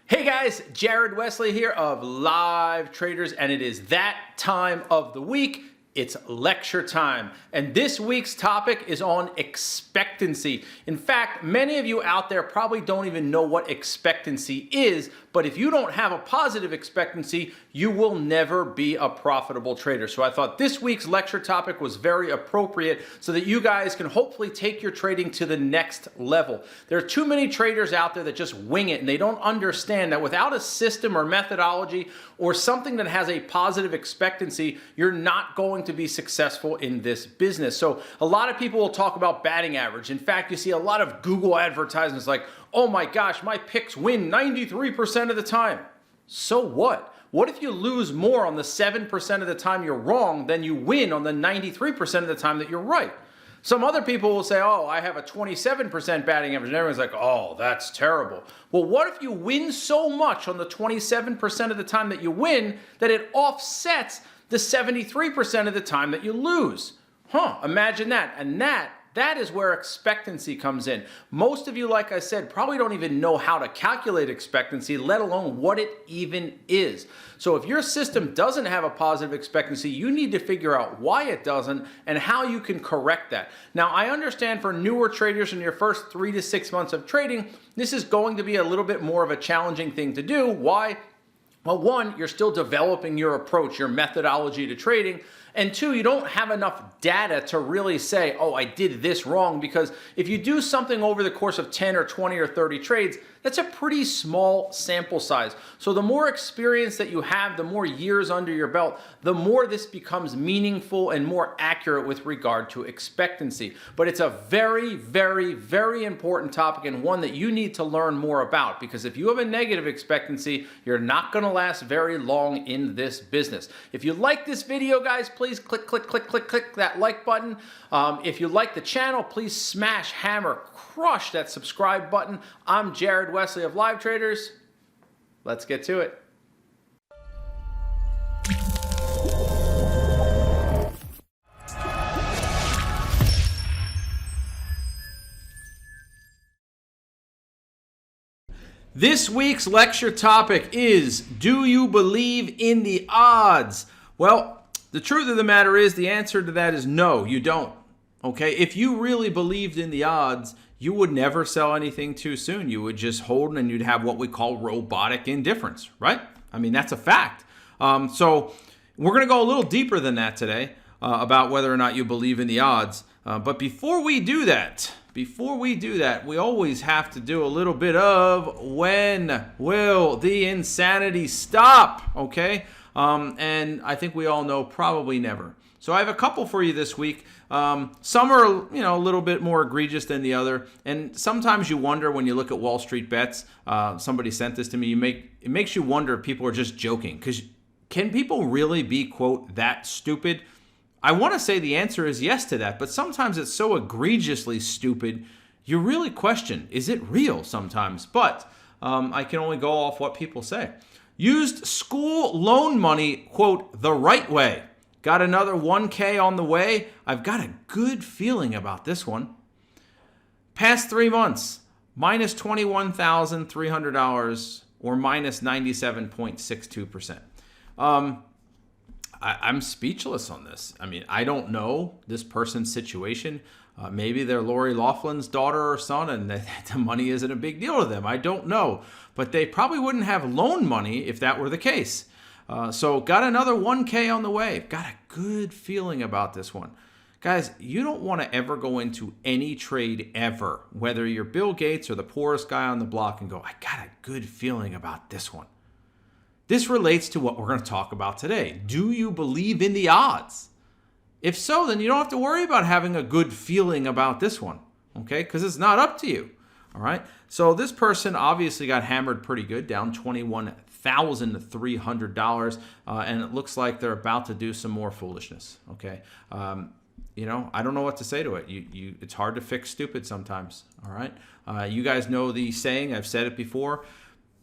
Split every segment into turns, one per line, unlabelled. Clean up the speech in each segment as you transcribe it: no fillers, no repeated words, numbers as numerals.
Hey guys, Jared Wesley here of Live Traders, and it is that time of the week. It's lecture time, and this week's topic is on expectancy. In fact, many of you out there probably don't even know what expectancy is, but if you don't have a positive expectancy, you will never be a profitable trader. So I thought this week's lecture topic was very appropriate so that you guys can hopefully take your trading to the next level. There are too many traders out there that just wing it, and they don't understand that without a system or methodology or something that has a positive expectancy, you're not going to be successful in this business. So a lot of people will talk about batting average. In fact, you see a lot of Google advertisements like, oh my gosh, my picks win 93% of the time. So what? What if you lose more on the 7% of the time you're wrong than you win on the 93% of the time that you're right? Some other people will say, oh, I have a 27% batting average, and everyone's like, oh, that's terrible. Well, what if you win so much on the 27% of the time that you win that it offsets the 73% of the time that you lose? Imagine that. And that is where expectancy comes in. Most of you, like I said, probably don't even know how to calculate expectancy, let alone what it even is. So if your system doesn't have a positive expectancy, you need to figure out why it doesn't and how you can correct that. Now, I understand for newer traders in your first 3 to 6 months of trading, this is going to be a little bit more of a challenging thing to do. Why? Well, one, you're still developing your approach, your methodology to trading. And two, you don't have enough data to really say, oh, I did this wrong, because if you do something over the course of 10 or 20 or 30 trades, that's a pretty small sample size. So the more experience that you have, the more years under your belt, the more this becomes meaningful and more accurate with regard to expectancy. But it's a very, very, very important topic, and one that you need to learn more about, because if you have a negative expectancy, you're not going to last very long in this business. If you like this video, guys, please click that like button. If you like the channel, please smash, hammer, crush that subscribe button. I'm Jared Wesley of Live Traders. Let's get to it. This week's lecture topic is, do you believe in the odds? Well, the truth of the matter is, the answer to that is no, you don't. Okay, if you really believed in the odds, you would never sell anything too soon. You would just hold, and you'd have what we call robotic indifference, right? I mean, that's a fact. So we're going to go a little deeper than that today about whether or not you believe in the odds. But before we do that, we always have to do a little bit of, when will the insanity stop? Okay? And I think we all know probably never. So I have a couple for you this week. Some are, a little bit more egregious than the other. And sometimes you wonder when you look at Wall Street bets. Somebody sent this to me. It makes you wonder if people are just joking. Because can people really be, quote, that stupid? I want to say the answer is yes to that. But sometimes it's so egregiously stupid, you really question, is it real sometimes? But I can only go off what people say. Used school loan money, quote, the right way. Got another 1K on the way. I've got a good feeling about this one. Past 3 months, minus $21,300 or minus 97.62%. I'm speechless on this. I mean, I don't know this person's situation. Maybe they're Lori Loughlin's daughter or son, and the money isn't a big deal to them. I don't know. But they probably wouldn't have loan money if that were the case. So got another 1K on the way. Got a good feeling about this one. Guys, you don't want to ever go into any trade ever, whether you're Bill Gates or the poorest guy on the block, and go, I got a good feeling about this one. This relates to what we're going to talk about today. Do you believe in the odds? If so, then you don't have to worry about having a good feeling about this one, okay? Because it's not up to you, all right? So this person obviously got hammered pretty good, down $21,300, and it looks like they're about to do some more foolishness, okay? I don't know what to say to it. It's hard to fix stupid sometimes, all right? You guys know the saying, I've said it before,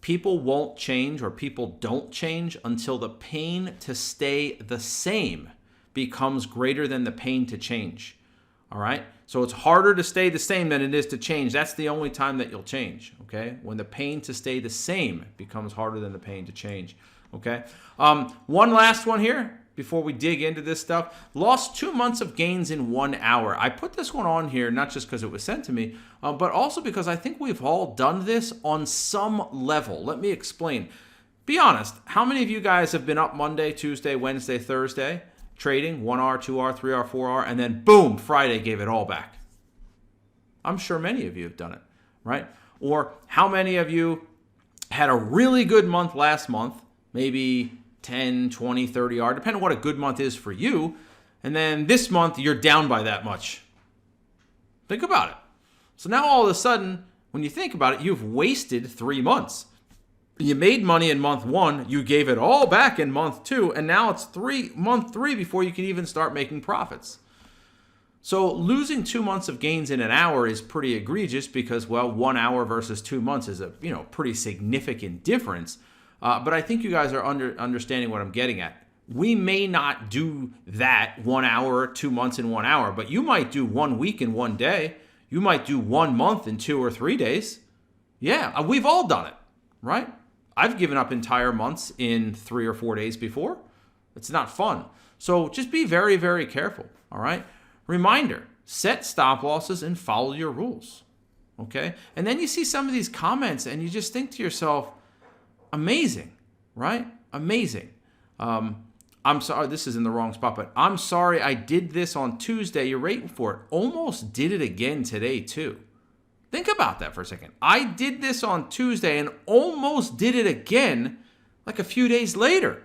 people won't change, or people don't change until the pain to stay the same becomes greater than the pain to change. All right. So it's harder to stay the same than it is to change. That's the only time that you'll change. Okay. When the pain to stay the same becomes harder than the pain to change. Okay. One last one here before we dig into this stuff. Lost 2 months of gains in 1 hour. I put this one on here not just because it was sent to me, but also because I think we've all done this on some level. Let me explain. Be honest. How many of you guys have been up Monday, Tuesday, Wednesday, Thursday, trading 1 hour, 2 hour, 3 hour, 4 hour, and then boom, Friday gave it all back? I'm sure many of you have done it, right? Or how many of you had a really good month last month, maybe 10, 20, 30 hour, depending on what a good month is for you, and then this month you're down by that much? Think about it. So now all of a sudden, when you think about it, you've wasted 3 months. You made money in month 1, you gave it all back in month 2, and now it's month 3 before you can even start making profits. So losing 2 months of gains in an hour is pretty egregious because, well, 1 hour versus 2 months is a pretty significant difference. But I think you guys are understanding what I'm getting at. We may not do that 1 hour, 2 months in 1 hour, but you might do 1 week in 1 day. You might do 1 month in 2 or 3 days. Yeah, we've all done it, right? I've given up entire months in 3 or 4 days before. It's not fun. So just be very, very careful, all right? Reminder, set stop losses and follow your rules, okay? And then you see some of these comments and you just think to yourself, amazing, right? Amazing. I'm sorry, this is in the wrong spot, but I'm sorry I did this on Tuesday. You're waiting for it. Almost did it again today too. Think about that for a second. I did this on Tuesday and almost did it again like a few days later.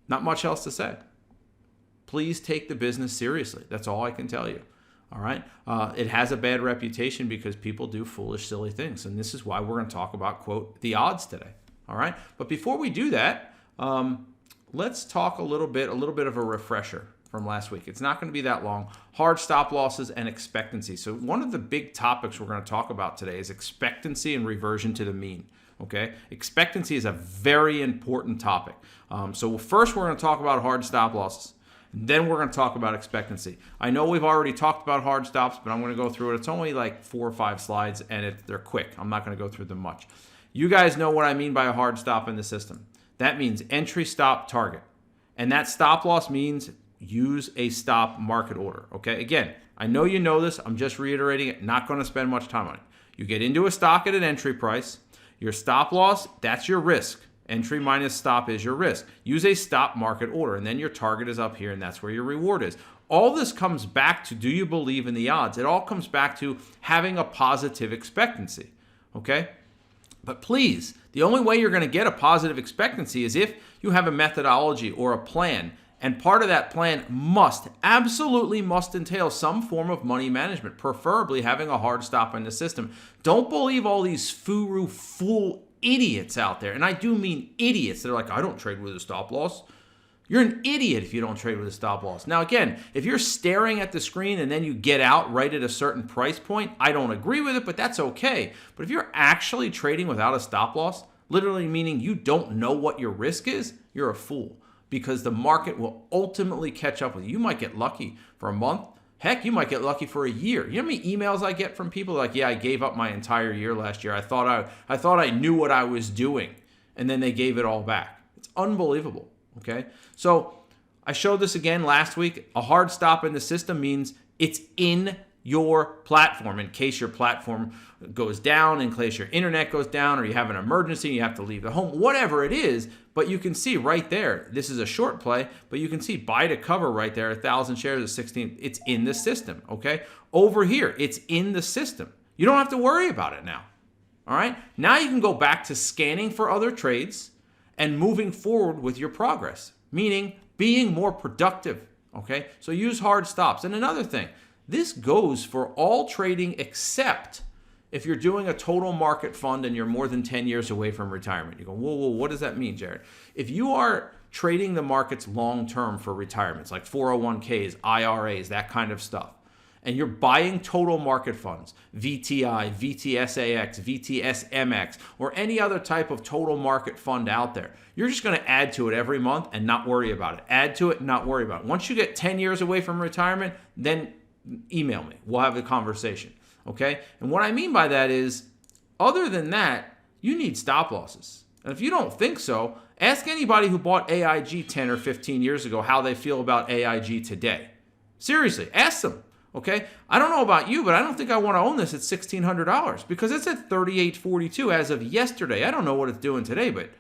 Not much else to say. Please take the business seriously. That's all I can tell you. All right. It has a bad reputation because people do foolish, silly things. And this is why we're going to talk about, quote, the odds today. All right. But before we do that, let's talk a little bit of a refresher from last week. It's not going to be that long. Hard stop losses and expectancy. So one of the big topics we're going to talk about today is expectancy and reversion to the mean. Okay. Expectancy is a very important topic. So first we're going to talk about hard stop losses. Then we're going to talk about expectancy. I know we've already talked about hard stops, but I'm going to go through it. It's only like 4 or 5 slides, and they're quick. I'm not going to go through them much. You guys know what I mean by a hard stop in the system. That means entry, stop, target. And that stop loss means use a stop market order. Okay, again, I know you know this. I'm just reiterating it. Not going to spend much time on it. You get into a stock at an entry price. Your stop loss, that's your risk. Entry minus stop is your risk. Use a stop market order, and then your target is up here, and that's where your reward is. All this comes back to, do you believe in the odds? It all comes back to having a positive expectancy, okay? But please, the only way you're going to get a positive expectancy is if you have a methodology or a plan, and part of that plan absolutely must entail some form of money management, preferably having a hard stop in the system. Don't believe all these fool idiots out there, and I do mean idiots. They're like, I don't trade with a stop loss. You're an idiot if you don't trade with a stop loss. Now, again, if you're staring at the screen and then you get out right at a certain price point, I don't agree with it, but that's okay. But if you're actually trading without a stop loss, literally meaning you don't know what your risk is, you're a fool, because the market will ultimately catch up with you. You might get lucky for a month. Heck, you might get lucky for a year. You know how many emails I get from people like, yeah, I gave up my entire year last year. I thought I knew what I was doing, and then they gave it all back. It's unbelievable, okay? So I showed this again last week. A hard stop in the system means it's in your platform in case your platform goes down, in case your internet goes down, or you have an emergency, you have to leave the home, whatever it is. But you can see right there, this is a short play, but you can see buy to cover right there, 1,000 shares of 16. It's in the system, okay? Over here, it's in the system. You don't have to worry about it now, all right? Now you can go back to scanning for other trades and moving forward with your progress, meaning being more productive, okay? So use hard stops. And another thing, this goes for all trading except if you're doing a total market fund and you're more than 10 years away from retirement. You go, whoa, what does that mean, Jared? If you are trading the markets long-term for retirements, like 401ks, IRAs, that kind of stuff, and you're buying total market funds, VTI, VTSAX, VTSMX, or any other type of total market fund out there, you're just going to add to it every month and not worry about it. Add to it and not worry about it. Once you get 10 years away from retirement, then email me. We'll have the conversation. Okay? And what I mean by that is, other than that, you need stop losses. And if you don't think so, ask anybody who bought AIG 10 or 15 years ago how they feel about AIG today. Seriously, ask them. Okay? I don't know about you, but I don't think I want to own this at $1,600 because it's at $38.42 as of yesterday. I don't know what it's doing today, but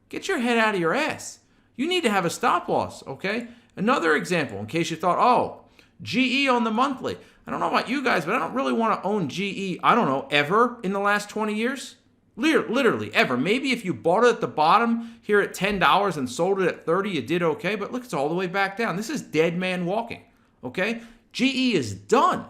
get your head out of your ass. You need to have a stop loss, okay? Another example, in case you thought, oh, GE on the monthly. I don't know about you guys, but I don't really want to own GE, I don't know, ever in the last 20 years. Literally, ever. Maybe if you bought it at the bottom here at $10 and sold it at $30, you did okay, but look, it's all the way back down. This is dead man walking, okay? GE is done.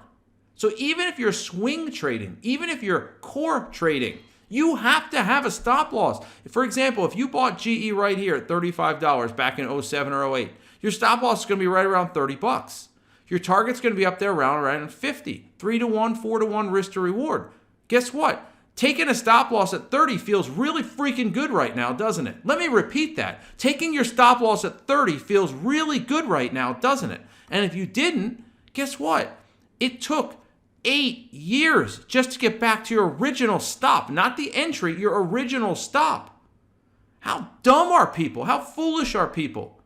So even if you're swing trading, even if you're core trading, you have to have a stop loss. For example, if you bought GE right here at $35 back in 07 or 08, your stop loss is going to be right around 30 bucks. Your target's going to be up there around 50. 3-to-1, 4-to-1 risk to reward. Guess what? Taking a stop loss at 30 feels really freaking good right now, doesn't it? Let me repeat that. Taking your stop loss at 30 feels really good right now, doesn't it? And if you didn't, guess what? It took 8 years just to get back to your original stop, not the entry, your original stop. How dumb are people? How foolish are people?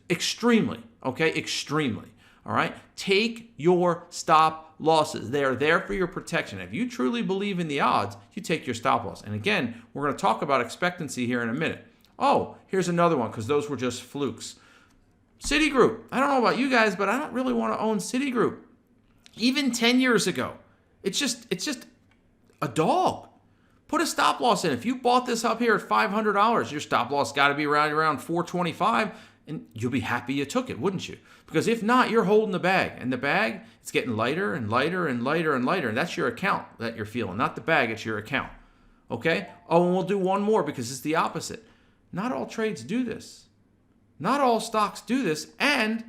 Extremely, okay? Extremely, all right? Take your stop losses. They are there for your protection. If you truly believe in the odds, you take your stop loss. And again, we're going to talk about expectancy here in a minute. Oh, here's another one because those were just flukes. Citigroup. I don't know about you guys, but I don't really want to own Citigroup. Even 10 years ago, it's just a dog. Put a stop loss in. If you bought this up here at $500, your stop loss got to be around $425, and you'll be happy you took it, wouldn't you? Because if not, you're holding the bag, and the bag, it's getting lighter and lighter and lighter and lighter, and that's your account that you're feeling, not the bag, it's your account. Okay? Oh, and we'll do one more because it's the opposite. Not all trades do this. Not all stocks do this, and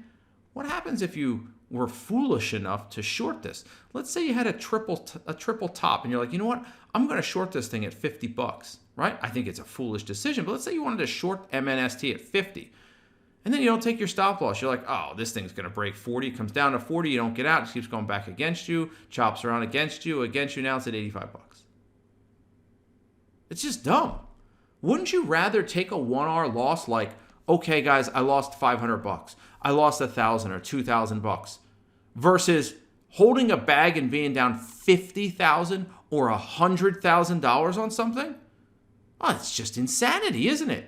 what happens if you were foolish enough to short this? Let's say you had a triple top and you're like, you know what? I'm going to short this thing at 50 bucks, right? I think it's a foolish decision, but let's say you wanted to short MNST at 50. And then you don't take your stop loss. You're like, oh, this thing's going to break 40. It comes down to 40. You don't get out. It keeps going back against you. Chops around against you. Now it's at 85 bucks. It's just dumb. Wouldn't you rather take a 1-hour loss like, okay, guys, I lost 500 bucks. I lost 1,000 or 2,000 bucks versus holding a bag and being down $50,000 or $100,000 on something? Oh, it's just insanity, isn't it?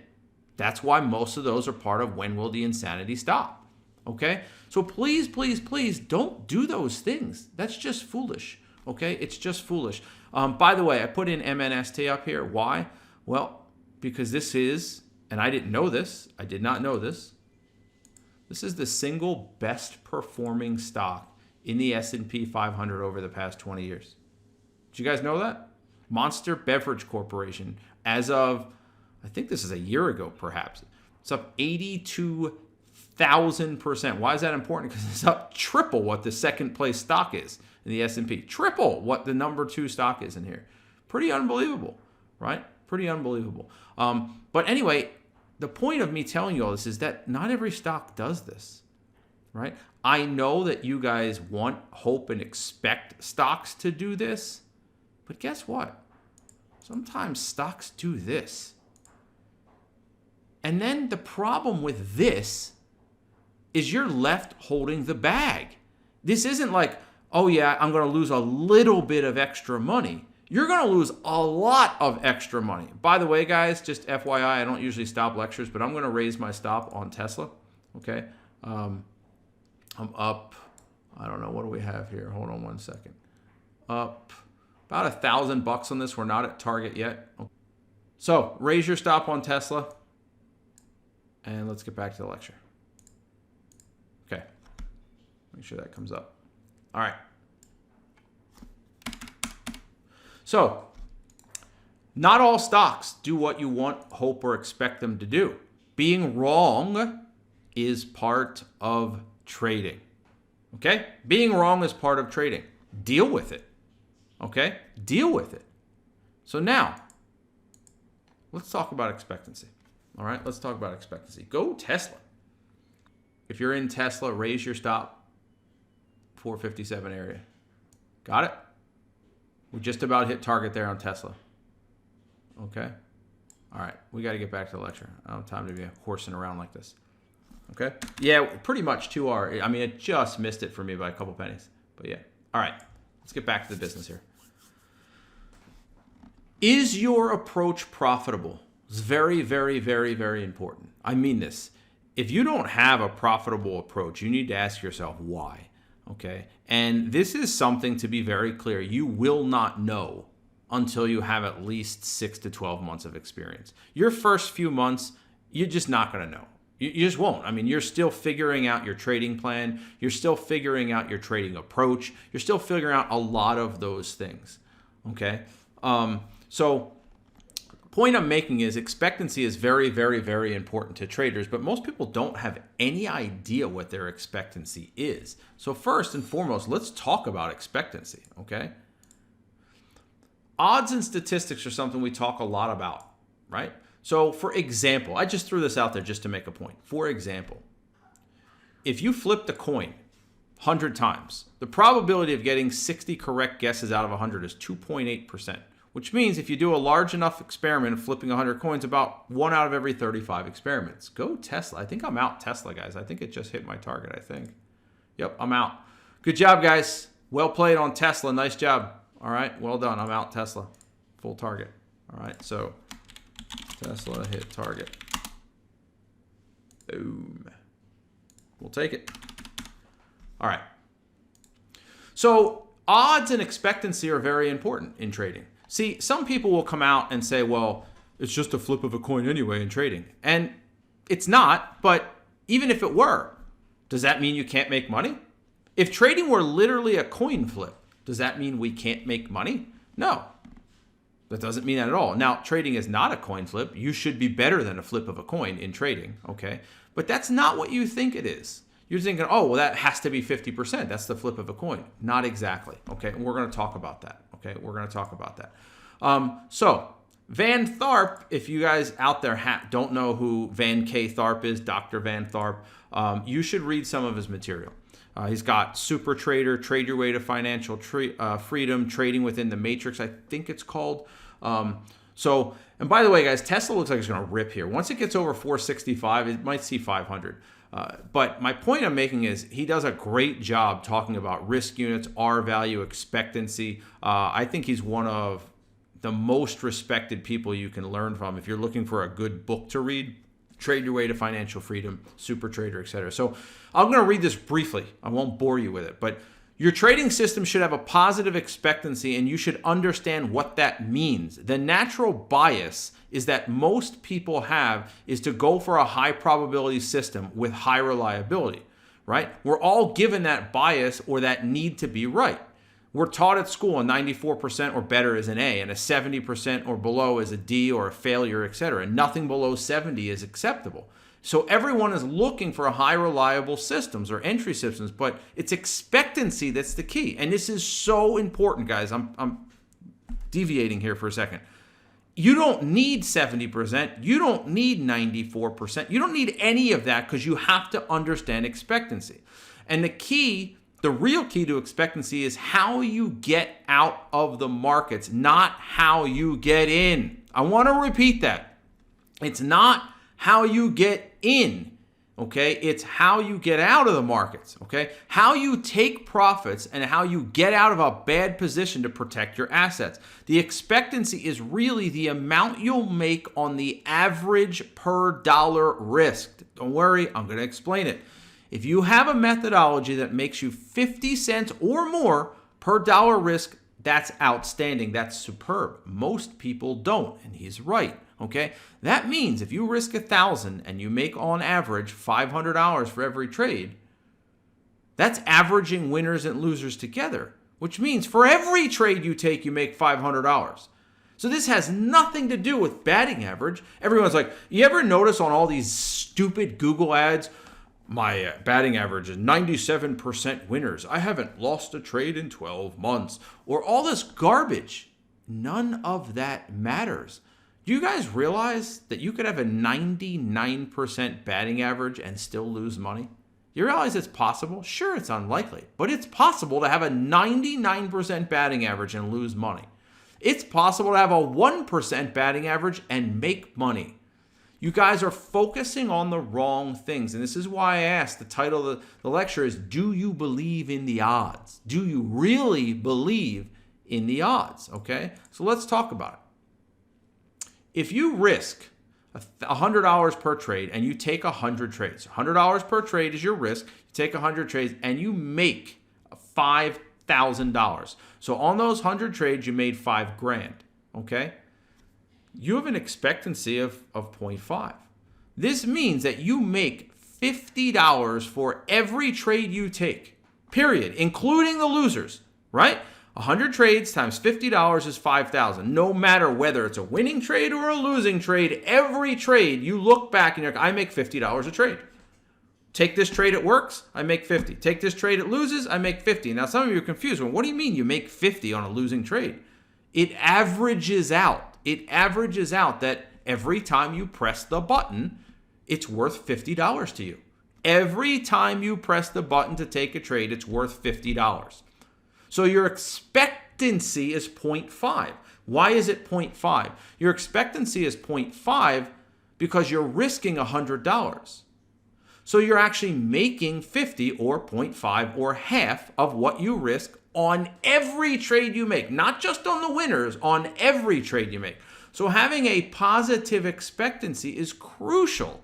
That's why most of those are part of when will the insanity stop, okay? So please, please, please don't do those things. That's just foolish, okay? It's just foolish. By the way, I put in MNST up here. Why? Well, because this is, and I didn't know this, I did not know this, this is the single best performing stock in the S&P 500 over the past 20 years. Did you guys know that? Monster Beverage Corporation, as of, I think this is a year ago perhaps, it's up 82,000%. Why is that important? Because it's up triple what the second place stock is in the S&P. Triple what the number 2 stock is in here. Pretty unbelievable, right? Pretty unbelievable. But anyway, the point of me telling you all this is that not every stock does this, right? I know that you guys want, hope, and expect stocks to do this, but guess what? Sometimes stocks do this. And then the problem with this is you're left holding the bag. This isn't like, oh yeah, I'm going to lose a little bit of extra money. You're going to lose a lot of extra money. By the way, guys, just FYI, I don't usually stop lectures, but I'm going to raise my stop on Tesla. Okay. I'm up, I don't know, what do we have here? Hold on one second. Up about $1,000 on this. We're not at target yet. So raise your stop on Tesla. And let's get back to the lecture. Okay. Make sure that comes up. All right. So, not all stocks do what you want, hope, or expect them to do. Being wrong is part of trading. Okay? Being wrong is part of trading. Deal with it. Okay? Deal with it. So now, let's talk about expectancy. All right? Let's talk about expectancy. Go Tesla. If you're in Tesla, raise your stop. 457 area. Got it? We just about hit target there on Tesla. Okay? All right. We got to get back to the lecture. I don't have time to be horsing around like this. Okay? Yeah, pretty much 2R. I mean, it just missed it for me by a couple pennies. But yeah. All right. Let's get back to the business here. Is your approach profitable? It's very, very, very, very important. I mean this. If you don't have a profitable approach, you need to ask yourself why. Okay? And this is something to be very clear. You will not know until you have at least 6 to 12 months of experience. Your first few months, you're just not going to know. You just won't. I mean, you're still figuring out your trading plan. You're still figuring out your trading approach. You're still figuring out a lot of those things. Okay? So point I'm making is expectancy is very, very, very important to traders, but most people don't have any idea what their expectancy is. So first and foremost, let's talk about expectancy, okay? Odds and statistics are something we talk a lot about, right? So for example, I just threw this out there just to make a point. For example, if you flip the coin 100 times, the probability of getting 60 correct guesses out of 100 is 2.8%. Which means if you do a large enough experiment of flipping 100 coins, about 1 out of every 35 experiments. Go Tesla. I think I'm out Tesla, guys. I think it just hit my target, I think. Yep, I'm out. Good job, guys. Well played on Tesla. Nice job. All right, well done. I'm out Tesla. Full target. All right, so Tesla hit target. Boom. We'll take it. All right. So odds and expectancy are very important in trading. See, some people will come out and say, well, it's just a flip of a coin anyway in trading. And it's not, but even if it were, does that mean you can't make money? If trading were literally a coin flip, does that mean we can't make money? No, that doesn't mean that at all. Now, trading is not a coin flip. You should be better than a flip of a coin in trading, okay? But that's not what you think it is. You're thinking, oh, well, that has to be 50%. That's the flip of a coin. Not exactly, okay? And we're going to talk about that, okay? We're going to talk about that. So Van Tharp, if you guys out there don't know who Van K. Tharp is, Dr. Van Tharp, you should read some of his material. He's got Super Trader, Trade Your Way to Financial Freedom, Trading Within the Matrix, I think it's called. And by the way, guys, Tesla looks like it's going to rip here. Once it gets over 465, it might see 500. But my point I'm making is he does a great job talking about risk units, R value, expectancy. I think he's one of the most respected people you can learn from if you're looking for a good book to read. Trade Your Way to Financial Freedom, Super Trader, etc. So I'm going to read this briefly. I won't bore you with it, but your trading system should have a positive expectancy, and you should understand what that means. The natural bias is that most people have is to go for a high probability system with high reliability, right? We're all given that bias or that need to be right. We're taught at school a 94% or better is an A, and a 70% or below is a D or a failure, etc. Nothing below 70 is acceptable. So everyone is looking for high reliable systems or entry systems, but it's expectancy that's the key. And this is so important, guys. I'm deviating here for a second. You don't need 70%. You don't need 94%. You don't need any of that because you have to understand expectancy. And the real key to expectancy is how you get out of the markets, not how you get in. I want to repeat that. It's not how you get in, okay? It's how you get out of the markets, okay? How you take profits and how you get out of a bad position to protect your assets. The expectancy is really the amount you'll make on the average per dollar risk. Don't worry, I'm going to explain it. If you have a methodology that makes you 50 cents or more per dollar risk, that's outstanding. That's superb. Most people don't, and he's right. Okay, that means if you risk 1,000 and you make on average $500 for every trade, that's averaging winners and losers together, which means for every trade you take, you make $500. So this has nothing to do with batting average. Everyone's like, you ever notice on all these stupid Google ads, My batting average is 97% winners. I haven't lost a trade in 12 months. Or all this garbage. None of that matters. Do you guys realize that you could have a 99% batting average and still lose money? You realize it's possible? Sure, it's unlikely, but it's possible to have a 99% batting average and lose money. It's possible to have a 1% batting average and make money. You guys are focusing on the wrong things. And this is why I asked, the title of the lecture is, do you believe in the odds? Do you really believe in the odds? Okay, so let's talk about it. If you risk $100 per trade and you take 100 trades, $100 per trade is your risk. You take 100 trades and you make $5,000. So on those 100 trades, you made $5,000. Okay? You have an expectancy of 0.5. This means that you make $50 for every trade you take, period, including the losers, right? 100 trades times $50 is $5,000. No matter whether it's a winning trade or a losing trade, every trade you look back and you're like, I make $50 a trade. Take this trade, it works, I make 50. Take this trade, it loses, I make 50. Now some of you are confused. Well, what do you mean you make 50 on a losing trade? It averages out. It averages out that every time you press the button, it's worth $50 to you. Every time you press the button to take a trade, it's worth $50. So your expectancy is 0.5. Why is it 0.5? Your expectancy is 0.5 because you're risking $100. So you're actually making 50 or 0.5 or half of what you risk on every trade you make, not just on the winners, on every trade you make. So having a positive expectancy is crucial,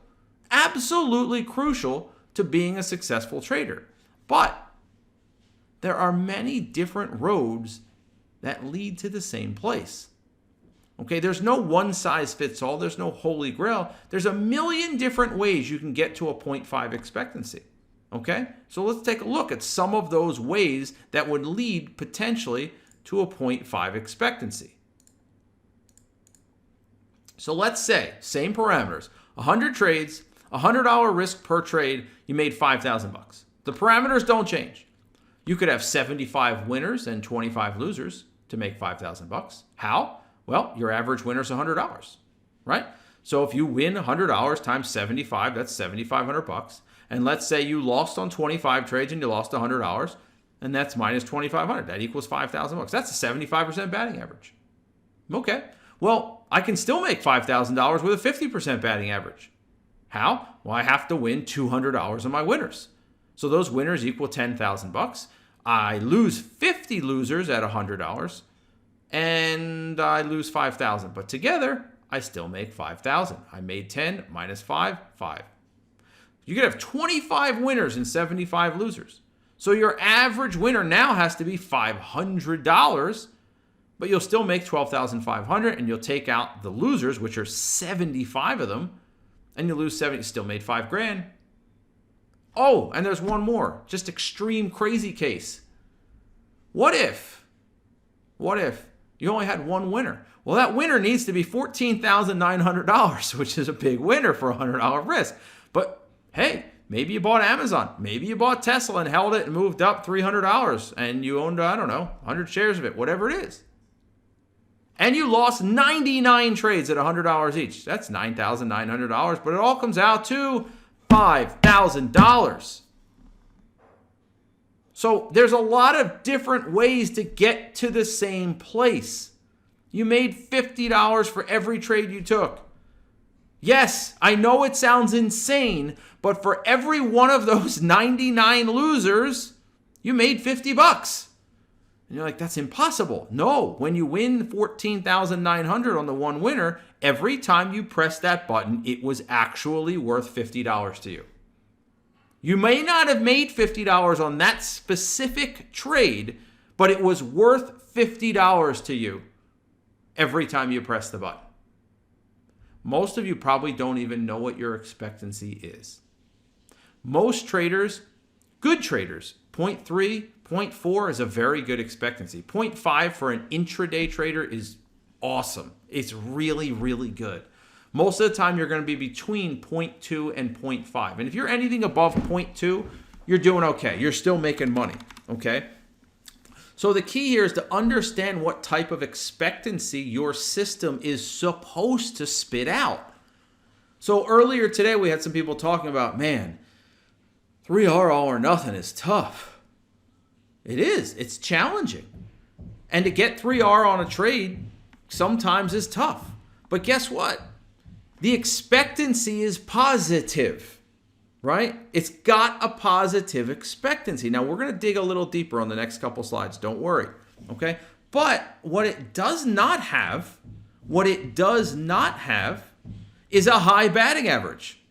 absolutely crucial to being a successful trader. But there are many different roads that lead to the same place. Okay, there's no one size fits all. There's no holy grail. There's a million different ways you can get to a 0.5 expectancy. Okay, so let's take a look at some of those ways that would lead potentially to a 0.5 expectancy. So let's say, same parameters, 100 trades, $100 risk per trade, you made $5,000. The parameters don't change. You could have 75 winners and 25 losers to make $5,000. How? Well, your average winner is $100, right? So if you win $100 times 75, that's $7,500. And let's say you lost on 25 trades and you lost $100, and that's minus 2,500. That equals $5,000. That's a 75% batting average. Okay. Well, I can still make $5,000 with a 50% batting average. How? Well, I have to win $200 on my winners. So those winners equal $10,000. I lose 50 losers at $100, and I lose 5,000. But together, I still make 5,000. I made 10 minus 5, 5. You could have 25 winners and 75 losers. So your average winner now has to be $500, but you'll still make $12,500, and you'll take out the losers, which are 75 of them, and you lose 70. You still made $5,000. Oh, and there's one more, just extreme crazy case. What if you only had one winner? Well, that winner needs to be $14,900, which is a big winner for a $100 risk. But hey, maybe you bought Amazon. Maybe you bought Tesla and held it and moved up $300 and you owned, 100 shares of it, whatever it is. And you lost 99 trades at $100 each. That's $9,900, but it all comes out to $5,000. So there's a lot of different ways to get to the same place. You made $50 for every trade you took. Yes, I know it sounds insane, but for every one of those 99 losers, you made $50. And you're like, that's impossible. No, when you win $14,900 on the one winner, every time you press that button, it was actually worth $50 to you. You may not have made $50 on that specific trade, but it was worth $50 to you every time you press the button. Most of you probably don't even know what your expectancy is. Most traders, good traders, 0.3, 0.4 is a very good expectancy. 0.5 for an intraday trader is awesome. It's really, really good. Most of the time, you're going to be between 0.2 and 0.5. And if you're anything above 0.2, you're doing okay. You're still making money, okay? So the key here is to understand what type of expectancy your system is supposed to spit out. So earlier today, we had some people talking about, man, 3R all or nothing is tough. It is. It's challenging. And to get 3R on a trade sometimes is tough. But guess what? The expectancy is positive, right? It's got a positive expectancy. Now, we're going to dig a little deeper on the next couple slides. Don't worry, okay? But what it does not have is a high batting average,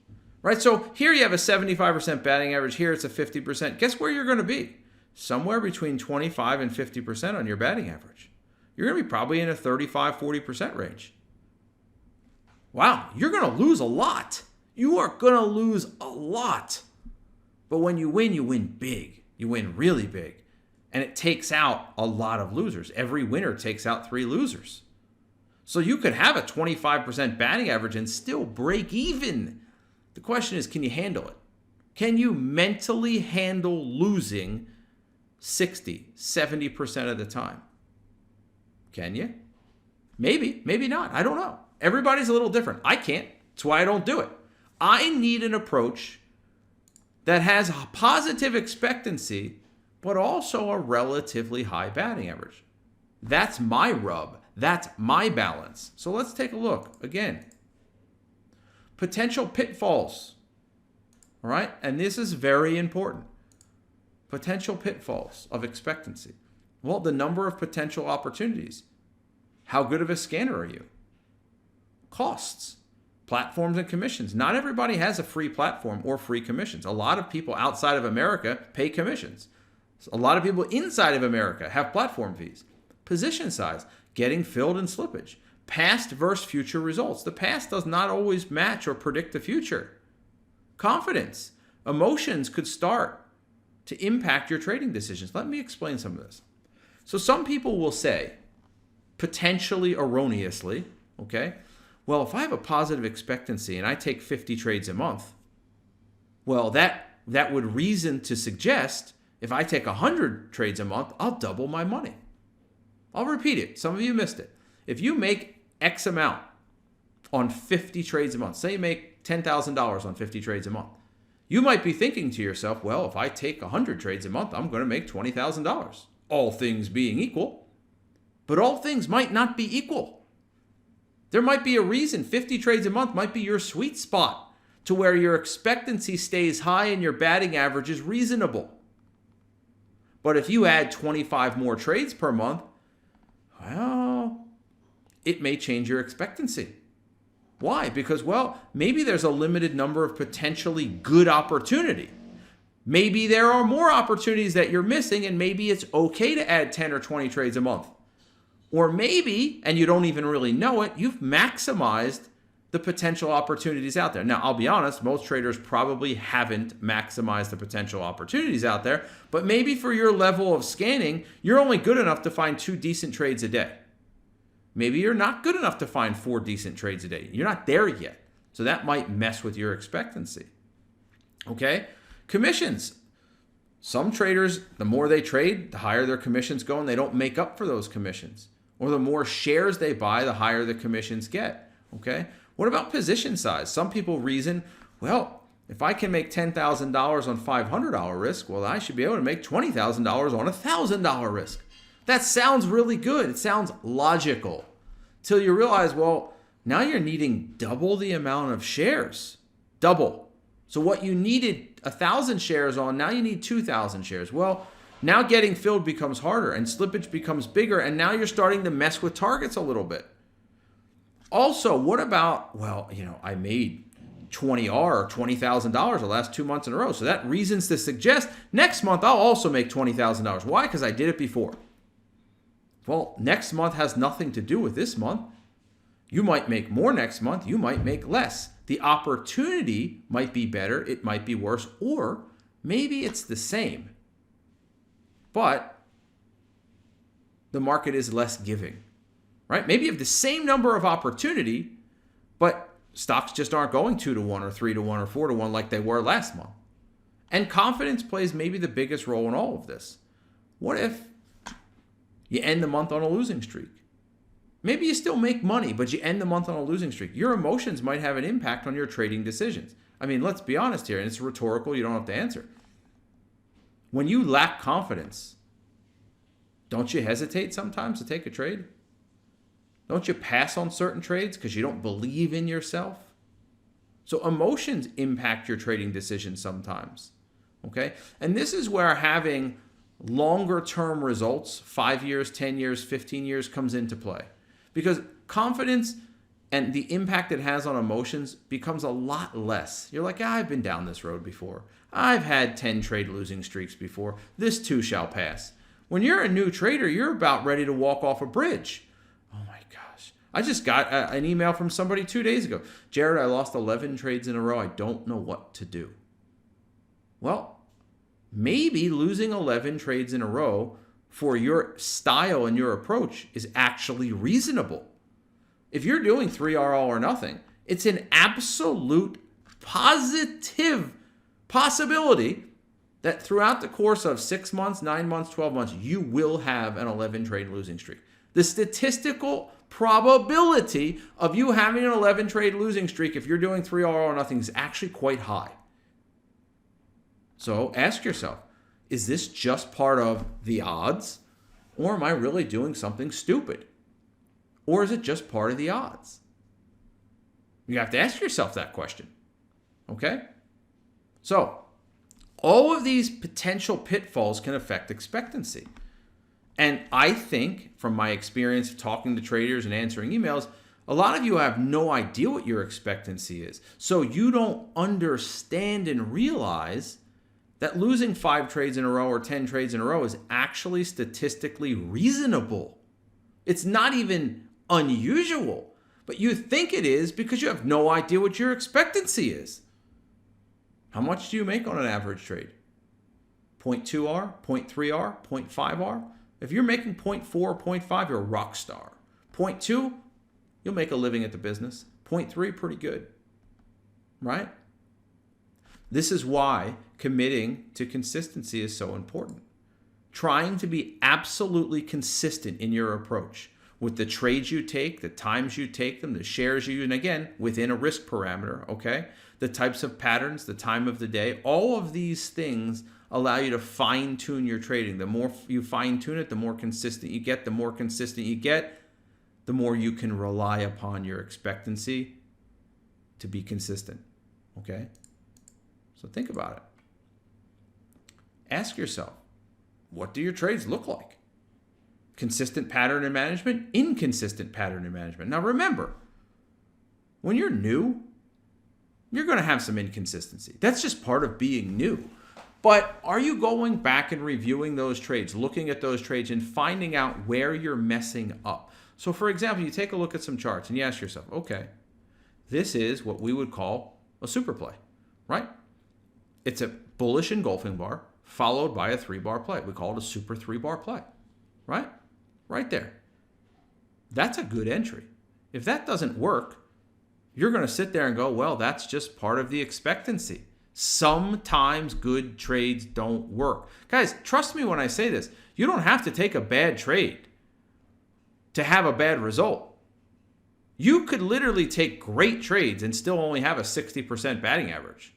right? So here you have a 75% batting average. Here it's a 50%. Guess where you're going to be? Somewhere between 25 and 50% on your batting average. You're going to be probably in a 35, 40% range. Wow, you're going to lose a lot. You are going to lose a lot. But when you win big. You win really big. And it takes out a lot of losers. Every winner takes out 3 losers. So you could have a 25% batting average and still break even. The question is, can you handle it? Can you mentally handle losing 60, 70% of the time? Can you? Maybe, maybe not. I don't know. Everybody's a little different. I can't. That's why I don't do it. I need an approach that has a positive expectancy, but also a relatively high batting average. That's my rub. That's my balance. So let's take a look. Again, potential pitfalls. All right? And this is very important. Potential pitfalls of expectancy. Well, the number of potential opportunities. How good of a scanner are you? Costs, platforms and commissions. Not everybody has a free platform or free commissions. A lot of people outside of America pay commissions. A lot of people inside of America have platform fees. Position size, getting filled and slippage. Past versus future results. The past does not always match or predict the future. Confidence. Emotions could start to impact your trading decisions. Let me explain some of this. So some people will say, potentially erroneously, okay, well, if I have a positive expectancy and I take 50 trades a month, well, that would reason to suggest if I take 100 trades a month, I'll double my money. I'll repeat it. Some of you missed it. If you make X amount on 50 trades a month, say you make $10,000 on 50 trades a month, you might be thinking to yourself, well, if I take 100 trades a month, I'm going to make $20,000. All things being equal. But all things might not be equal. There might be a reason 50 trades a month might be your sweet spot to where your expectancy stays high and your batting average is reasonable. But if you add 25 more trades per month, well, it may change your expectancy. Why? Because, well, maybe there's a limited number of potentially good opportunity. Maybe there are more opportunities that you're missing, and maybe it's okay to add 10 or 20 trades a month. Or maybe, and you don't even really know it, you've maximized the potential opportunities out there. Now, I'll be honest, most traders probably haven't maximized the potential opportunities out there, but maybe for your level of scanning, you're only good enough to find 2 decent trades a day. Maybe you're not good enough to find 4 decent trades a day. You're not there yet. So that might mess with your expectancy. Okay? Commissions. Some traders, the more they trade, the higher their commissions go, and they don't make up for those commissions. Or the more shares they buy, the higher the commissions get. Okay? What about position size? Some people reason, well, if I can make $10,000 on $500 risk, well, I should be able to make $20,000 on $1,000 risk. That sounds really good. It sounds logical. Till you realize, well, now you're needing double the amount of shares. Double. So what you needed 1,000 shares on, now you need 2,000 shares. Well, now getting filled becomes harder and slippage becomes bigger, and now you're starting to mess with targets a little bit. Also, what about, well, I made 20R or $20,000 the last 2 months in a row. So that reasons to suggest next month I'll also make $20,000. Why? Because I did it before. Well, next month has nothing to do with this month. You might make more next month. You might make less. The opportunity might be better. It might be worse. Or maybe it's the same. But the market is less giving, right? Maybe you have the same number of opportunity, but
stocks just aren't going 2-to-1 or 3-to-1 or 4-to-1 like they were last month. And confidence plays maybe the biggest role in all of this. What if you end the month on a losing streak? Maybe you still make money, but you end the month on a losing streak. Your emotions might have an impact on your trading decisions. I mean, let's be honest here, and it's rhetorical, you don't have to answer. When you lack confidence, don't you hesitate sometimes to take a trade? Don't you pass on certain trades because you don't believe in yourself? So emotions impact your trading decisions sometimes, okay? And this is where having longer term results, 5 years, 10 years, 15 years, comes into play. Because confidence and the impact it has on emotions becomes a lot less. You're like, I've been down this road before. I've had 10 trade losing streaks before. This too shall pass. When you're a new trader, you're about ready to walk off a bridge. Oh my gosh. I just got an email from somebody 2 days ago. Jared, I lost 11 trades in a row. I don't know what to do. Well, maybe losing 11 trades in a row for your style and your approach is actually reasonable. If you're doing 3R all or nothing, it's an absolute positive possibility that throughout the course of 6 months, 9 months, 12 months, you will have an 11 trade losing streak. The statistical probability of you having an 11 trade losing streak if you're doing 3R all or nothing is actually quite high. So ask yourself, is this just part of the odds, or am I really doing something stupid? Or is it just part of the odds? You have to ask yourself that question, okay? So all of these potential pitfalls can affect expectancy. And I think, from my experience of talking to traders and answering emails, a lot of you have no idea what your expectancy is. So you don't understand and realize that losing 5 trades in a row or 10 trades in a row is actually statistically reasonable. It's not even unusual, but you think it is because you have no idea what your expectancy is. How much do you make on an average trade? 0.2R, 0.3R, 0.5R? If you're making 0.4, 0.5, you're a rock star. 0.2, you'll make a living at the business. 0.3, pretty good, right? This is why committing to consistency is so important. Trying to be absolutely consistent in your approach with the trades you take, the times you take them, the shares you use, and again, within a risk parameter, okay? The types of patterns, the time of the day, all of these things allow you to fine-tune your trading. The more you fine-tune it, the more consistent you get. The more consistent you get, the more you can rely upon your expectancy to be consistent, okay? So think about it. Ask yourself, what do your trades look like? Consistent pattern in management, inconsistent pattern in management. Now remember, when you're new, you're going to have some inconsistency. That's just part of being new. But are you going back and reviewing those trades, looking at those trades and finding out where you're messing up? So for example, you take a look at some charts and you ask yourself, okay, this is what we would call a super play, right? It's a bullish engulfing bar followed by a 3-bar play. We call it a super 3-bar play, right? Right there. That's a good entry. If that doesn't work, you're going to sit there and go, well, that's just part of the expectancy. Sometimes good trades don't work. Guys, trust me when I say this. You don't have to take a bad trade to have a bad result. You could literally take great trades and still only have a 60% batting average.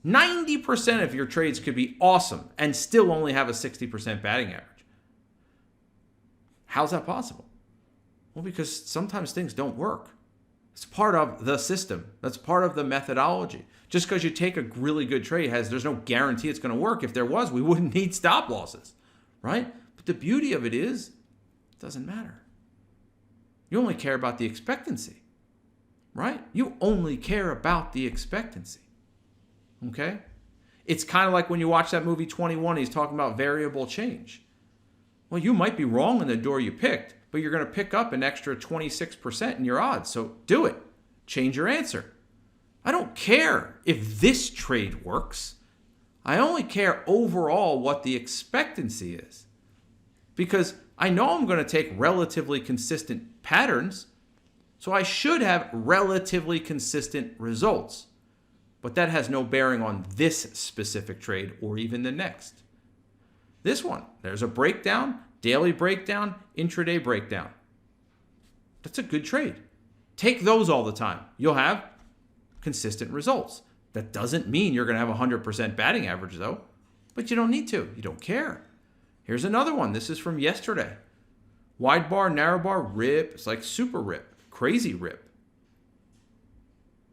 90% of your trades could be awesome and still only have a 60% batting average. How's that possible? Well, because sometimes things don't work. It's part of the system. That's part of the methodology. Just because you take a really good trade, there's no guarantee it's going to work. If there was, we wouldn't need stop losses, right? But the beauty of it is, it doesn't matter. You only care about the expectancy, right? You only care about the expectancy, okay? It's kind of like when you watch that movie 21, he's talking about variable change. Well, you might be wrong in the door you picked, but you're going to pick up an extra 26% in your odds. So do it. Change your answer. I don't care if this trade works. I only care overall what the expectancy is. Because I know I'm going to take relatively consistent patterns. So I should have relatively consistent results. But that has no bearing on this specific trade or even the next. This one, there's a breakdown, daily breakdown, intraday breakdown. That's a good trade. Take those all the time. You'll have consistent results. That doesn't mean you're going to have 100% batting average though, but you don't need to. You don't care. Here's another one. This is from yesterday. Wide bar, narrow bar, rip. It's like super rip, crazy rip.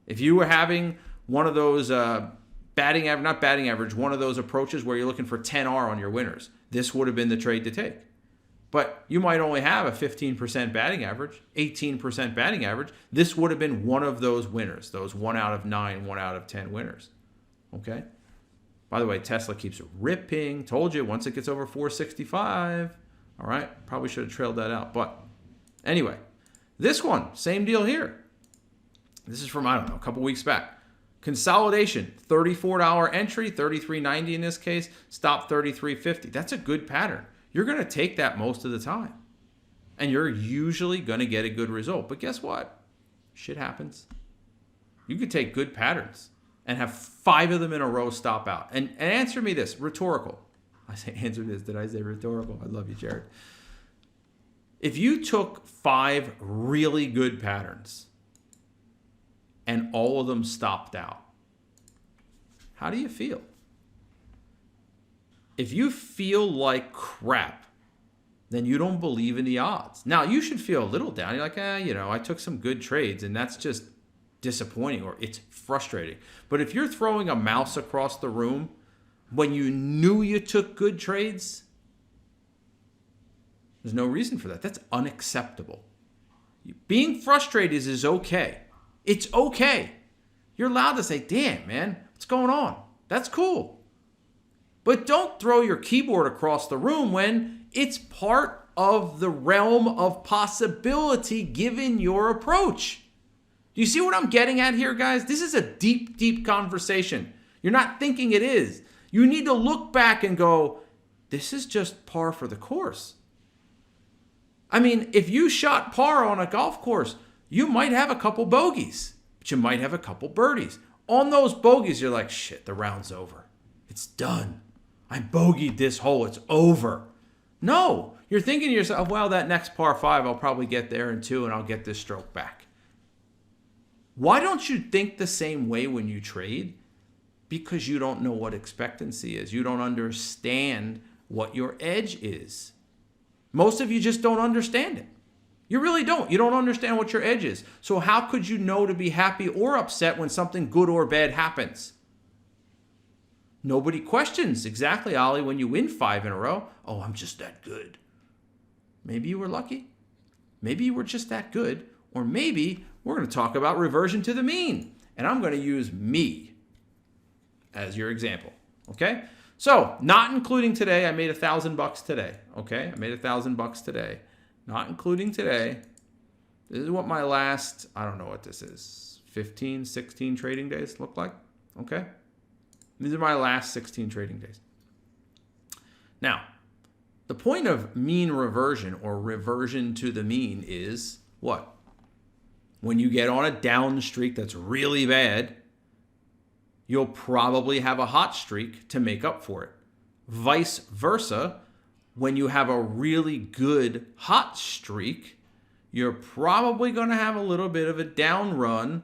If you were having one of those not batting average, one of those approaches where you're looking for 10R on your winners, this would have been the trade to take. But you might only have a 15% batting average, 18% batting average. This would have been one of those winners, those 1 out of 9, 1 out of 10 winners. Okay? By the way, Tesla keeps ripping. Told you, once it gets over 465. All right? Probably should have trailed that out. But anyway, this one, same deal here. This is from, I don't know, a couple weeks back. Consolidation, $34 entry, $33.90 in this case, stop $33.50. That's a good pattern. You're going to take that most of the time. And you're usually going to get a good result. But guess what? Shit happens. You could take good patterns and have 5 of them in a row stop out. And answer me this, rhetorical. I say answer this. Did I say rhetorical? I love you, Jared. If you took 5 really good patterns and all of them stopped out, how do you feel? If you feel like crap, then you don't believe in the odds. Now, you should feel a little down. You're like, I took some good trades, and that's just disappointing, or it's frustrating. But if you're throwing a mouse across the room when you knew you took good trades, there's no reason for that. That's unacceptable. Being frustrated is okay. It's okay. You're allowed to say, damn, man, what's going on? That's cool. But don't throw your keyboard across the room when it's part of the realm of possibility given your approach. Do you see what I'm getting at here, guys? This is a deep, deep conversation. You're not thinking it is. You need to look back and go, this is just par for the course. I mean, if you shot par on a golf course, you might have a couple bogeys, but you might have a couple birdies. On those bogeys, you're like, shit, the round's over. It's done. I bogeyed this hole. It's over. No, you're thinking to yourself, well, that next par 5, I'll probably get there in 2 and I'll get this stroke back. Why don't you think the same way when you trade? Because you don't know what expectancy is. You don't understand what your edge is. Most of you just don't understand it. You really don't. You don't understand what your edge is. So how could you know to be happy or upset when something good or bad happens? Nobody questions exactly, Ollie, when you win 5 in a row. Oh, I'm just that good. Maybe you were lucky. Maybe you were just that good. Or maybe we're going to talk about reversion to the mean. And I'm going to use me as your example. Okay? So, not including today, I made $1,000 today. Okay? I made $1,000 today. Not including today. This is what my last, I don't know what this is, 15, 16 trading days look like. Okay? These are my last 16 trading days. Now, the point of mean reversion or reversion to the mean is what? When you get on a down streak that's really bad, you'll probably have a hot streak to make up for it. Vice versa, when you have a really good hot streak, you're probably going to have a little bit of a down run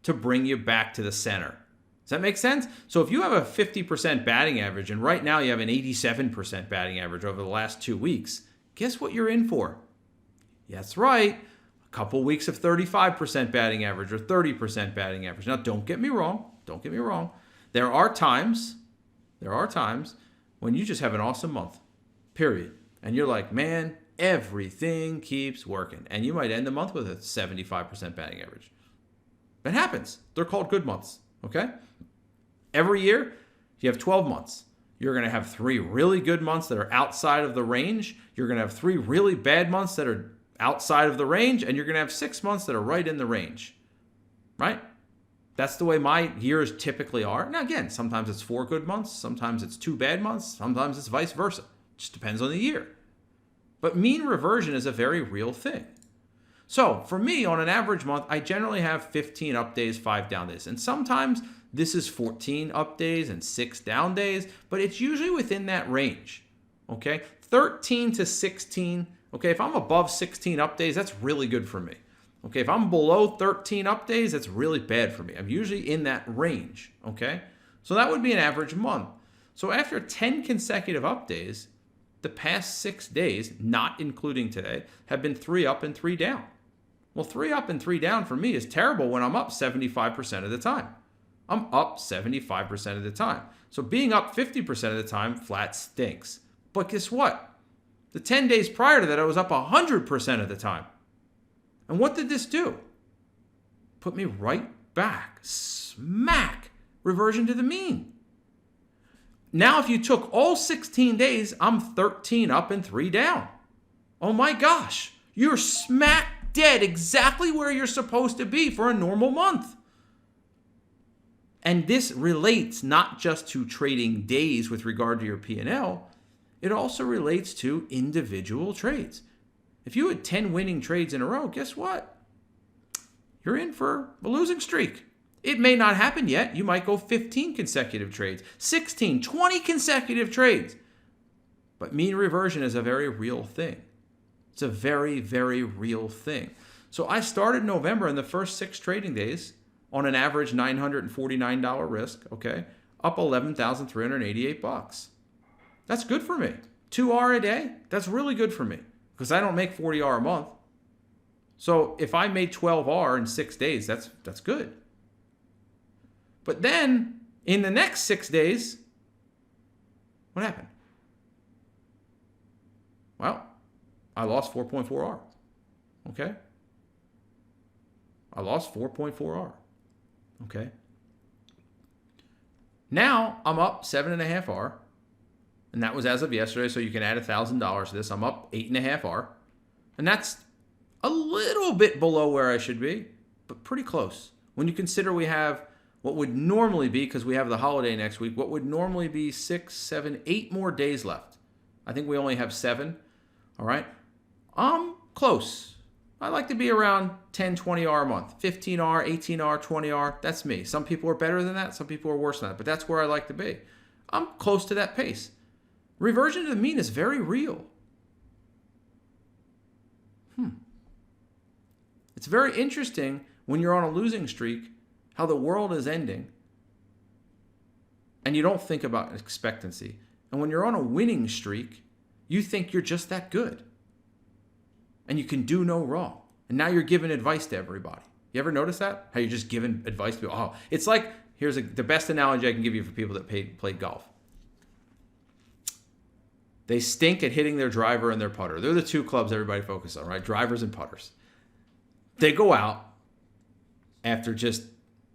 to bring you back to the center. Does that make sense? So if you have a 50% batting average, and right now you have an 87% batting average over the last 2 weeks, guess what you're in for? Yeah, that's right. A couple weeks of 35% batting average or 30% batting average. Now, don't get me wrong. There are times when you just have an awesome month, period. And you're like, man, everything keeps working. And you might end the month with a 75% batting average. That happens. They're called good months, okay? Every year, you have 12 months. You're going to have 3 really good months that are outside of the range. You're going to have 3 really bad months that are outside of the range. And you're going to have 6 months that are right in the range, right? That's the way my years typically are. Now, again, sometimes it's 4 good months. Sometimes it's 2 bad months. Sometimes it's vice versa. It just depends on the year. But mean reversion is a very real thing. So for me, on an average month, I generally have 15 up days, 5 down days. And sometimes this is 14 up days and 6 down days, but it's usually within that range, okay? 13 to 16, okay? If I'm above 16 up days, that's really good for me. Okay, if I'm below 13 up days, that's really bad for me. I'm usually in that range, okay? So that would be an average month. So after 10 consecutive up days, the past 6 days, not including today, have been 3 up and 3 down. Well, 3 up and 3 down for me is terrible when I'm up 75% of the time. I'm up 75% of the time. So being up 50% of the time flat stinks. But guess what? The 10 days prior to that, I was up 100% of the time. And what did this do? Put me right back, smack, reversion to the mean. Now, if you took all 16 days, I'm 13 up and 3 down. Oh my gosh, you're smack dead exactly where you're supposed to be for a normal month. And this relates not just to trading days with regard to your P&L, it also relates to individual trades. If you had 10 winning trades in a row, guess what? You're in for a losing streak. It may not happen yet. You might go 15 consecutive trades, 16, 20 consecutive trades. But mean reversion is a very real thing. It's a very, very real thing. So I started November in the first 6 trading days on an average $949 risk, okay, up $11,388. That's good for me. 2R a day, that's really good for me because I don't make 40R a month. So if I made 12R in 6 days, that's good. But then in the next 6 days, what happened? Well, I lost 4.4R. Okay? I lost 4.4R. Okay? Now I'm up 7.5R. And that was as of yesterday, so you can add $1,000 to this. I'm up 8.5R. And that's a little bit below where I should be, but pretty close. When you consider we have what would normally be, because we have the holiday next week, what would normally be 6, 7, 8 more days left. I think we only have 7. All right? I'm close. I like to be around 10, 20R a month. 15R, 18R, 20R. That's me. Some people are better than that. Some people are worse than that. But that's where I like to be. I'm close to that pace. Reversion to the mean is very real. It's very interesting when you're on a losing streak how the world is ending and you don't think about expectancy. And when you're on a winning streak, you think you're just that good and you can do no wrong. And now you're giving advice to everybody. You ever notice that? How you're just giving advice to people? Oh, it's like, here's the best analogy I can give you for people that played golf. They stink at hitting their driver and their putter. They're the 2 clubs everybody focuses on, right? Drivers and putters. They go out after just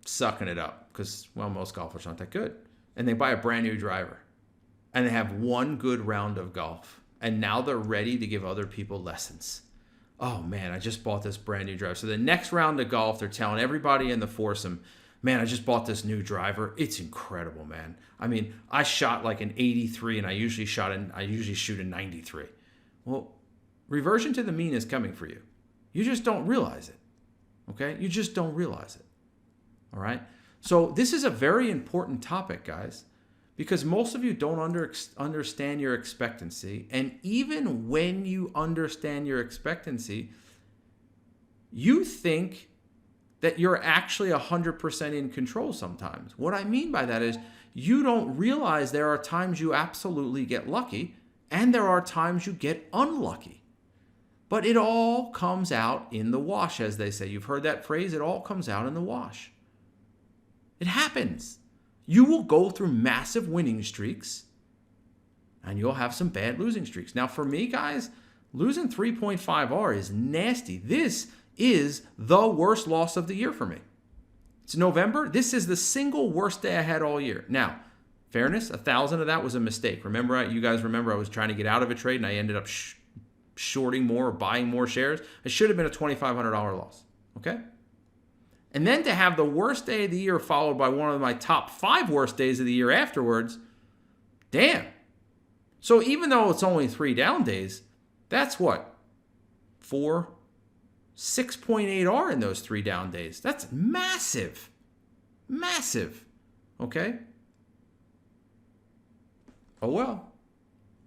sucking it up because, well, most golfers aren't that good. And they buy a brand new driver. And they have one good round of golf. And now they're ready to give other people lessons. Oh, man, I just bought this brand new driver. So the next round of golf, they're telling everybody in the foursome, man, I just bought this new driver. It's incredible, man. I mean, I shot like an 83 and I usually shoot a 93. Well, reversion to the mean is coming for you. You just don't realize it. Okay? You just don't realize it. All right? So this is a very important topic, guys, because most of you don't understand your expectancy. And even when you understand your expectancy, you think that you're actually 100% in control sometimes. What I mean by that is you don't realize there are times you absolutely get lucky and there are times you get unlucky. But it all comes out in the wash, as they say. You've heard that phrase, it all comes out in the wash. It happens. You will go through massive winning streaks and you'll have some bad losing streaks. Now for me, guys, losing 3.5R is nasty. This is the worst loss of the year for me. It's November. This is the single worst day I had all year. Now, fairness, 1,000 of that was a mistake. You guys remember I was trying to get out of a trade and I ended up shorting more or buying more shares. It should have been a $2,500 loss. Okay? And then to have the worst day of the year followed by one of my top 5 worst days of the year afterwards, damn. So even though it's only 3 down days, that's what? 4, 6.8 R in those 3 down days. That's massive. Massive. Okay? Oh well.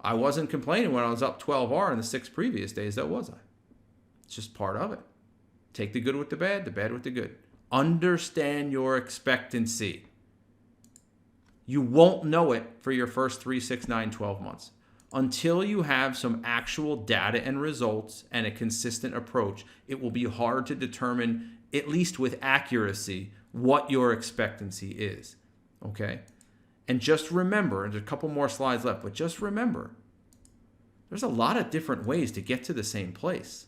I wasn't complaining when I was up 12 R in the 6 previous days, though, was I? It's just part of it. Take the good with the bad with the good. Understand your expectancy. You won't know it for your first 3, 6, 9, 12 months. Until you have some actual data and results and a consistent approach, it will be hard to determine, at least with accuracy, what your expectancy is. Okay? And just remember, and there's a couple more slides left, but just remember, there's a lot of different ways to get to the same place.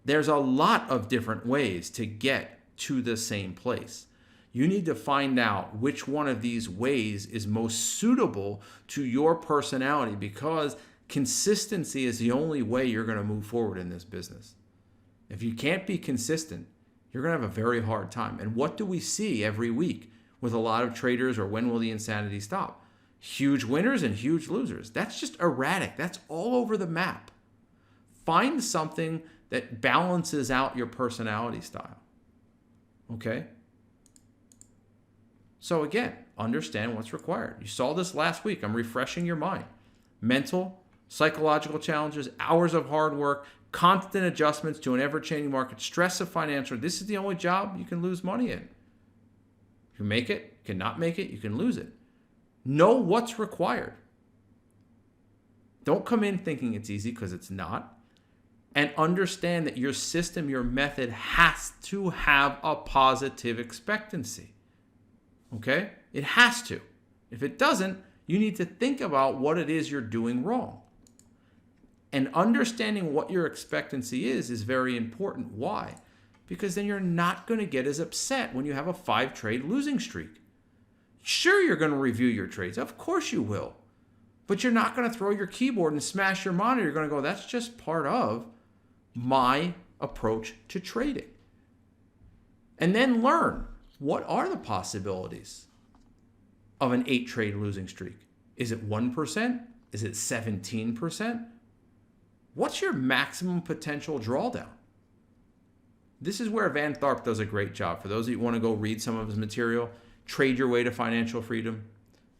There's a lot of different ways to get to the same place. You need to find out which one of these ways is most suitable to your personality, because consistency is the only way you're going to move forward in this business. If you can't be consistent, you're going to have a very hard time. And what do we see every week with a lot of traders, or when will the insanity stop? Huge winners and huge losers. That's just erratic. That's all over the map. Find something that balances out your personality style. Okay? So again, understand what's required. You saw this last week. I'm refreshing your mind. Mental, psychological challenges, hours of hard work, constant adjustments to an ever-changing market, stress of financial. This is the only job you can lose money in. You can make it, you cannot make it, you can lose it. Know what's required. Don't come in thinking it's easy, because it's not. And understand that your system, your method has to have a positive expectancy. Okay? It has to. If it doesn't, you need to think about what it is you're doing wrong. And understanding what your expectancy is very important. Why? Because then you're not going to get as upset when you have a 5-trade losing streak. Sure, you're going to review your trades. Of course you will. But you're not going to throw your keyboard and smash your monitor. You're going to go, that's just part of my approach to trading. And then learn, what are the possibilities of an 8-trade losing streak? Is it 1%? Is it 17%? What's your maximum potential drawdown? This is where Van Tharp does a great job. For those of you who want to go read some of his material, Trade Your Way to Financial Freedom,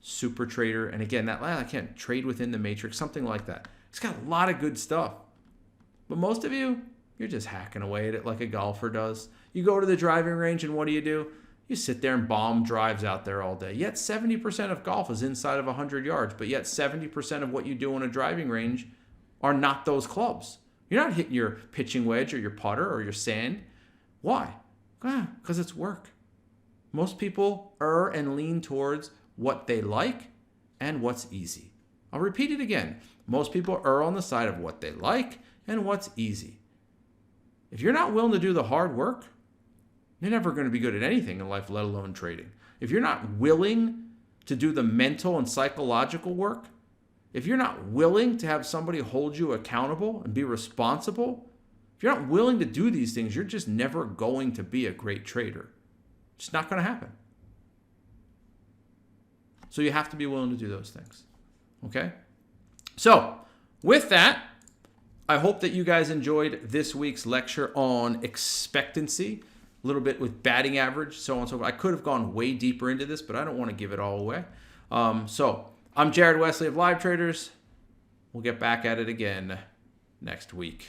Super Trader, and again, I can't trade within the matrix, something like that. It's got a lot of good stuff. But most of you, you're just hacking away at it like a golfer does. You go to the driving range and what do? You sit there and bomb drives out there all day. Yet 70% of golf is inside of 100 yards, but yet 70% of what you do on a driving range are not those clubs. You're not hitting your pitching wedge or your putter or your sand. Why? Because it's work. Most people err and lean towards what they like and what's easy. I'll repeat it again. Most people err on the side of what they like and what's easy. If you're not willing to do the hard work, you're never going to be good at anything in life, let alone trading. If you're not willing to do the mental and psychological work, if you're not willing to have somebody hold you accountable and be responsible, if you're not willing to do these things, you're just never going to be a great trader. It's not going to happen. So you have to be willing to do those things. Okay? So, with that, I hope that you guys enjoyed this week's lecture on expectancy. A little bit with batting average, so on and so forth. I could have gone way deeper into this, but I don't want to give it all away. So I'm Jared Wesley of Live Traders. We'll get back at it again next week.